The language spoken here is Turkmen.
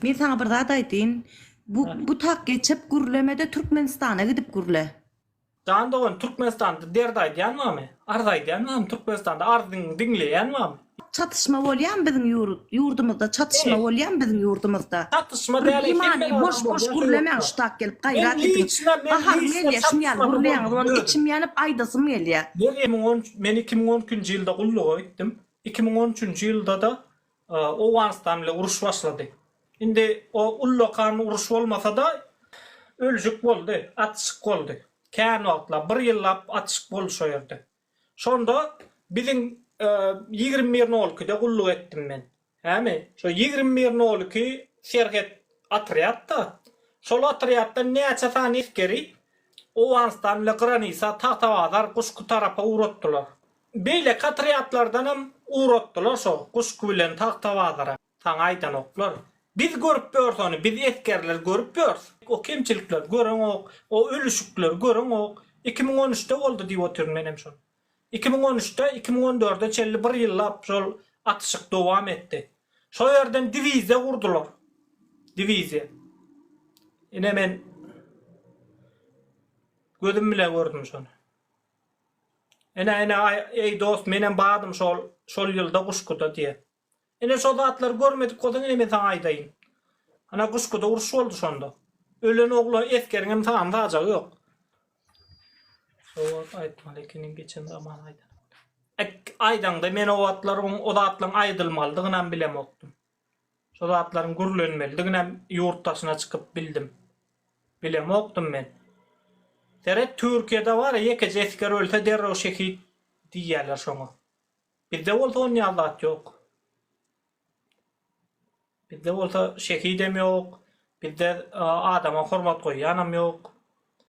Men sana bir zat aýdyn. Bu tak geçip gürlemede Türkmenistana gidip gürle. Can doğan Türkmenistan'da derday diýänmi? Arday diýänmi? Türkmenistan'da ardyň diňleýänmi? Çatışma bolýan bizim yurdumuzda, çatışma bolýan bizim yurdumuzda. Çatışma diýerler. Boş gürlemen ştak gelip gaýrat edin. Bahar melýe şuňal gürleýän zaman içim ýanyp aýdasym gelýär. Men 2013-nji ýylda gulluga gittim. 2013-nji ýylda da Owganistan bilen uruş başlady. Indi o ullokan uruş bolmasa da ölçük boldy, atışık boldy. Kän wagtlar 1 ýyllap atışyk boldy şo ýerde. Şonda biziň 21 nolkyda gulluk etdim men. Hämi? Şo 21 nolky şerhet atryatda. Şol atryatda näçe sany iskeri Owganistan bilen Granisa tahtawazar Kuşku tarapa uğratdylar. Beýle atryatlardan hem uğratdylar şo Kuşku bilen tahtawazara. Taň aýdan oklar. Biz görüp ýörsüň, biz eskerler görüp ýörs. O kemçilikler gören o ölüşükler gören o 2013'te boldy diýip oturum menem şol. 2013'te 2014'de çelli 1 ýyllap şol atışyk dowam etdi. Şo ýerden diviziýa gurdular. Diviziýa. Ine men gözüm bilen gördüm şonu. Ene ey dost menen badym şol ýylda Kuşkuda diýe. Ene şo zatlar görmedik kodan ene men taňa aýdaýyn. Ana Kuşkuda uruş boldy şonda. Ölen ogla eskeriňem taňam tajagy ýok. Şo aýtmalykyn geçen zaman aýdan. Aýdanda men o zatlaryň aýdylmalydygyny bilemokdum. Şo zatlaryň gürlenmelidigini ýurtdaşyna çykyp bildim. Bilemokdum men. Deret Türkiýede bar ýeke esker ölse derrew şehit diýerler şoňa. Bizde bolsa on ýazat ýok. Bizde bolsa şehidem ýok. Bizde adama hormat goýanam ýok.